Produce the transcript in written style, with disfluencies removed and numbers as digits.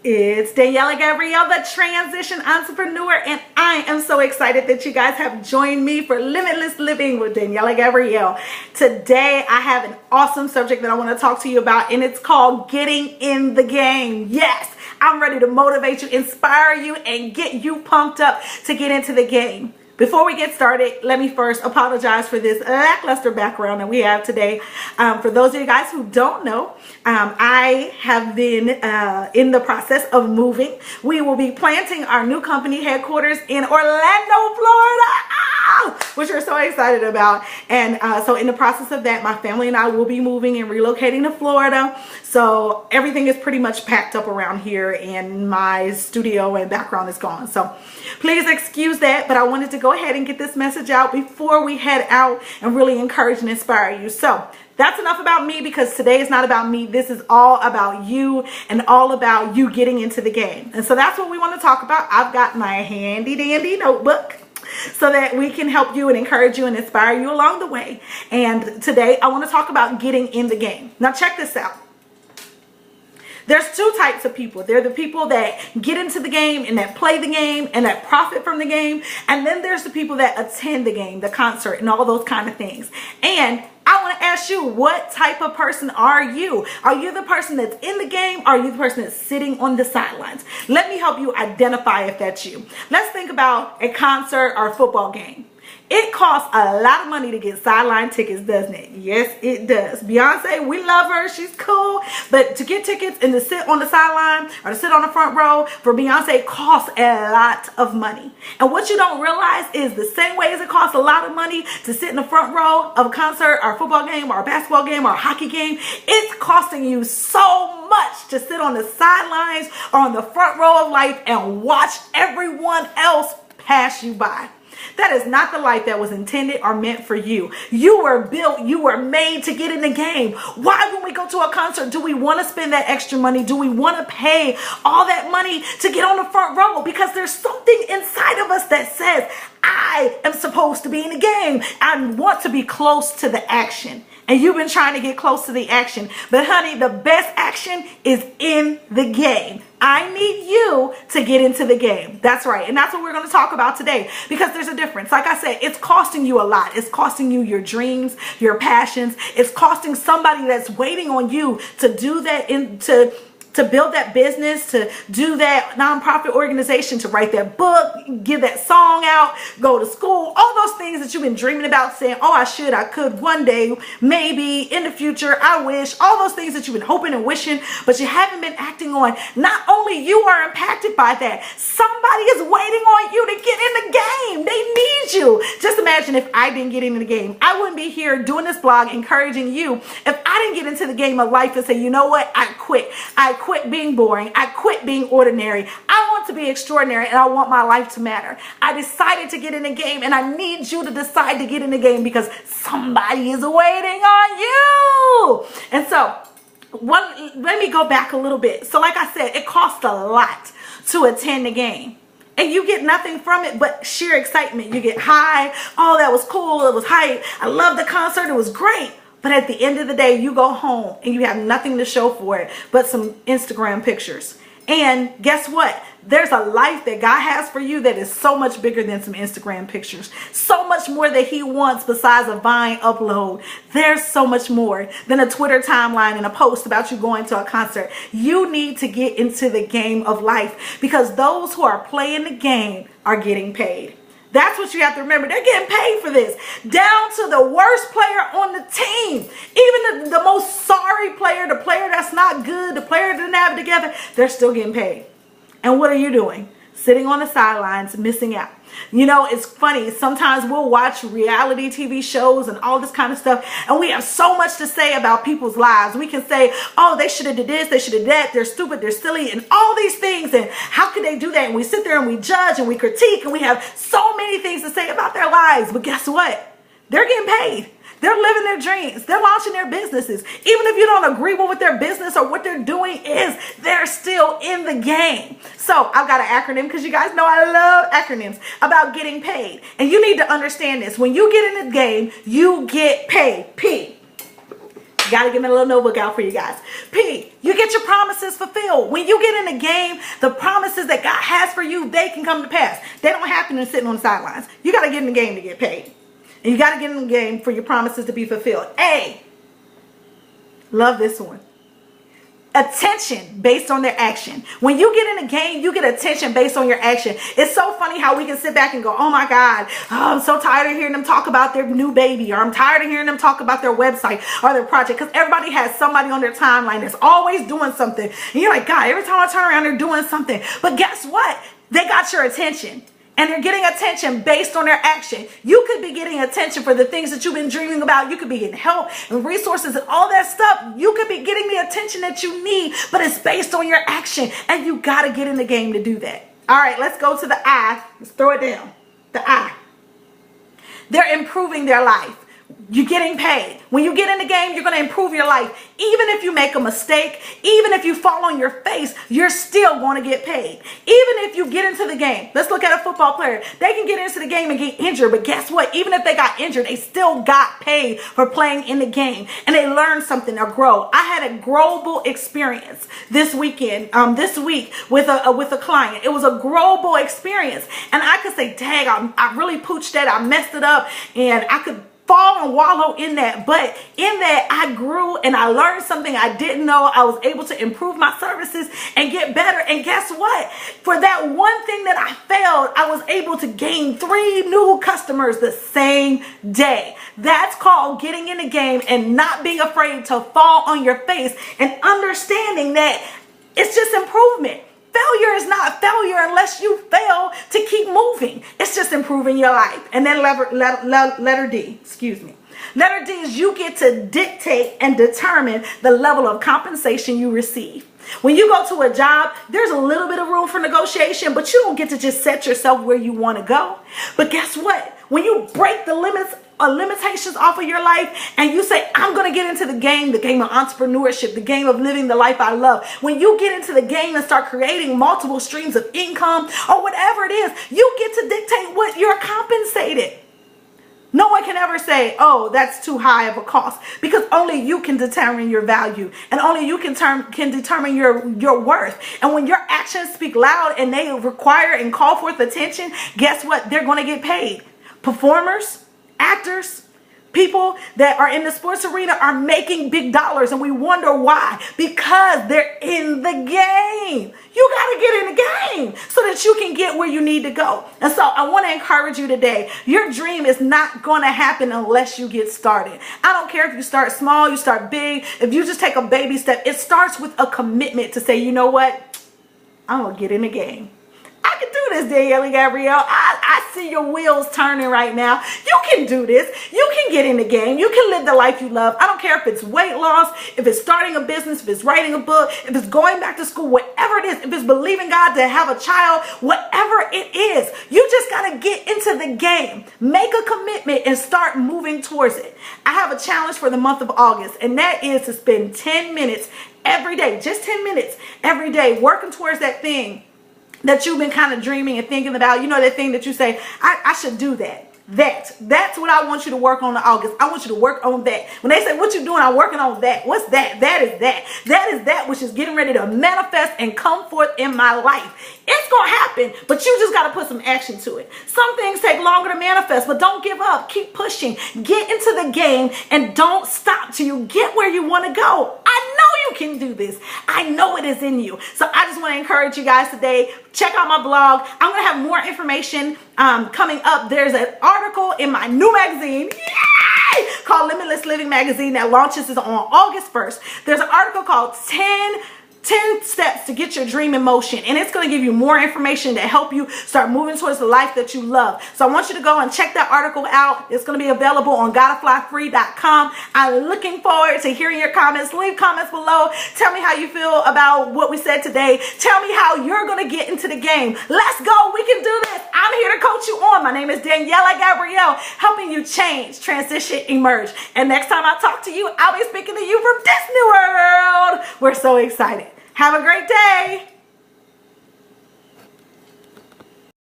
It's Daniela Gabrielle, the transition entrepreneur, and I am so excited that you guys have joined me for Limitless Living with Daniela Gabrielle. Today, I have an awesome subject that I want to talk to you about, and it's called getting in the game. Yes, I'm ready to motivate you, inspire you, and get you pumped up to get into the game. Before we get started, let me first apologize for this lackluster background that we have today. For those of you guys who don't know, I have been in the process of moving. We will be planting our new company headquarters in Orlando, Florida, which we're so excited about. And so in the process of that, my family and I will be moving and relocating to Florida. So everything is pretty much packed up around here, and my studio and background is gone. So please excuse that, but I wanted to go ahead and get this message out before we head out and really encourage and inspire you. So that's enough about me, because today is not about me. This is all about you and all about you getting into the game. And so that's what we want to talk about. I've got my handy dandy notebook so that we can help you and encourage you and inspire you along the way. And today I want to talk about getting in the game. Now check this out. There's two types of people. They're the people that get into the game and that play the game and that profit from the game. And then there's the people that attend the game, the concert, and all those kind of things. And I want to ask you, what type of person are you? Are you the person that's in the game? Or are you the person that's sitting on the sidelines? Let me help you identify if that's you. Let's think about a concert or a football game. It costs a lot of money to get sideline tickets, doesn't it? Yes, it does. Beyonce, we love her. She's cool. But to get tickets and to sit on the sideline or to sit on the front row for Beyonce costs a lot of money. And what you don't realize is the same way as it costs a lot of money to sit in the front row of a concert or a football game or a basketball game or a hockey game, it's costing you so much to sit on the sidelines or on the front row of life and watch everyone else pass you by. That is not the life that was intended or meant for you. You were built, you were made to get in the game. Why, when we go to a concert, do we want to spend that extra money? Do we want to pay all that money to get on the front row? Because there's something inside of us that says, I am supposed to be in the game. I want to be close to the action. And you've been trying to get close to the action. But honey, the best action is in the game. I need you to get into the game. That's right. And that's what we're going to talk about today, because there's a difference. Like I said, it's costing you a lot. It's costing you your dreams, your passions. It's costing somebody that's waiting on you to do that, to build that business, to do that nonprofit organization, to write that book, give that song out, go to school, all those things that you've been dreaming about, saying, oh, I should, I could one day, maybe in the future, I wish, all those things that you've been hoping and wishing, but you haven't been acting on. Not only you are impacted by that, somebody is waiting on you to get in the game. They need you. Just imagine if I didn't get into the game. I wouldn't be here doing this blog, encouraging you, if I didn't get into the game of life and say, you know what, I quit being boring. I quit being ordinary. I want to be extraordinary, and I want my life to matter. I decided to get in the game, and I need you to decide to get in the game, because somebody is waiting on you. And so let me go back a little bit. So like I said, it costs a lot to attend the game. And you get nothing from it but sheer excitement. You get high. Oh, that was cool. It was hype. I love the concert. It was great. But at the end of the day, you go home and you have nothing to show for it but some Instagram pictures. And guess what? There's a life that God has for you that is so much bigger than some Instagram pictures. So much more that he wants besides a Vine upload. There's so much more than a Twitter timeline and a post about you going to a concert. You need to get into the game of life, because those who are playing the game are getting paid. That's what you have to remember. They're getting paid for this. Down to the worst player on the team. Even the most sorry player, the player that's not good, the player that didn't have it together, they're still getting paid. And what are you doing? Sitting on the sidelines, missing out. You know, it's funny. Sometimes we'll watch reality TV shows and all this kind of stuff, and we have so much to say about people's lives. We can say, oh, they should have did this, they should have that, they're stupid, they're silly, and all these things, and how could they do that? And we sit there and we judge and we critique, and we have so many things to say about their lives. But guess what? They're getting paid. They're living their dreams. They're launching their businesses. Even if you don't agree with what their business or what they're doing is, they're still in the game. So I've got an acronym, because you guys know I love acronyms, about getting paid. And you need to understand this. When you get in the game, you get paid. P. Got to get my little notebook out for you guys. P, you get your promises fulfilled. When you get in the game, the promises that God has for you, they can come to pass. They don't happen in sitting on the sidelines. You got to get in the game to get paid. And you got to get in the game for your promises to be fulfilled. A, love this one. Attention based on their action. When you get in a game, you get attention based on your action. It's so funny how we can sit back and go, oh my God, I'm so tired of hearing them talk about their new baby, or I'm tired of hearing them talk about their website or their project, because everybody has somebody on their timeline that's always doing something. And you're like, God, every time I turn around, they're doing something. But guess what? They got your attention. And they're getting attention based on their action. You could be getting attention for the things that you've been dreaming about. You could be getting help and resources and all that stuff. You could be getting the attention that you need, but it's based on your action. And you got to get in the game to do that. All right, let's go to the I. Let's throw it down. The I. They're improving their life. You're getting paid. When you get in the game, you're going to improve your life. Even if you make a mistake, even if you fall on your face, you're still going to get paid. Even if you get into the game, let's look at a football player. They can get into the game and get injured, but guess what? Even if they got injured, they still got paid for playing in the game, and they learned something or grow. I had a growable experience this week with a client. It was a growable experience, and I could say, dang, I really pooched that. I messed it up, and I could fall and wallow in that, but in that I grew and I learned something I didn't know. I was able to improve my services and get better. And guess what? For that one thing that I failed, I was able to gain 3 new customers the same day. That's called getting in the game and not being afraid to fall on your face and understanding that it's just improvement. Failure is not failure unless you fail to keep moving. It's just improving your life. And then letter D, excuse me. Letter D is you get to dictate and determine the level of compensation you receive. When you go to a job, there's a little bit of room for negotiation, but you don't get to just set yourself where you want to go. But guess what? When you break the limitations off of your life and you say, I'm going to get into the game of entrepreneurship, the game of living the life I love. When you get into the game and start creating multiple streams of income or whatever it is, you get to dictate what you're compensated. No one can ever say, oh, that's too high of a cost, because only you can determine your value and only you can determine your worth. And when your actions speak loud and they require and call forth attention, guess what? They're going to get paid. Performers, actors, people that are in the sports arena are making big dollars, and we wonder why. Because they're in the game. You got to get in the game so that you can get where you need to go. And so I want to encourage you today. Your dream is not going to happen unless you get started. I don't care if you start small, you start big. If you just take a baby step, it starts with a commitment to say, you know what? I'm going to get in the game. I can do this, Daniela Gabrielle. I see your wheels turning right now. You can do this. You can get in the game. You can live the life you love. I don't care if it's weight loss, if it's starting a business, if it's writing a book, if it's going back to school, whatever it is, if it's believing God to have a child, whatever it is, you just got to get into the game. Make a commitment and start moving towards it. I have a challenge for the month of August, and that is to spend 10 minutes every day, just 10 minutes every day, working towards that thing that you've been kind of dreaming and thinking about. You know, that thing that you say, I should do that. That's what I want you to work on in August. I want you to work on that. When they say, what you doing? I'm working on that. What's that? That is that. That is that which is getting ready to manifest and come forth in my life. It's going to happen, but you just got to put some action to it. Some things take longer to manifest, but don't give up. Keep pushing. Get into the game and don't stop till you get where you want to go. I know you can do this. I know it is in you. So I just want to encourage you guys today. Check out my blog. I'm going to have more information coming up. There's an article in my new magazine, yay, called Limitless Living Magazine that launches on August 1st. There's an article called 10 steps to get your dream in motion, and it's going to give you more information to help you start moving towards the life that you love. So I want you to go and check that article out. It's going to be available on gottaflyfree.com. I'm looking forward to hearing your comments. Leave comments below. Tell me how you feel about what we said today. Tell me how you're going to get into the game. Let's go. We can do this. I'm here to coach you on. My name is Daniela Gabrielle, helping you change, transition, emerge. And next time I talk to you, I'll be speaking to you from this new world. We're so excited. Have a great day.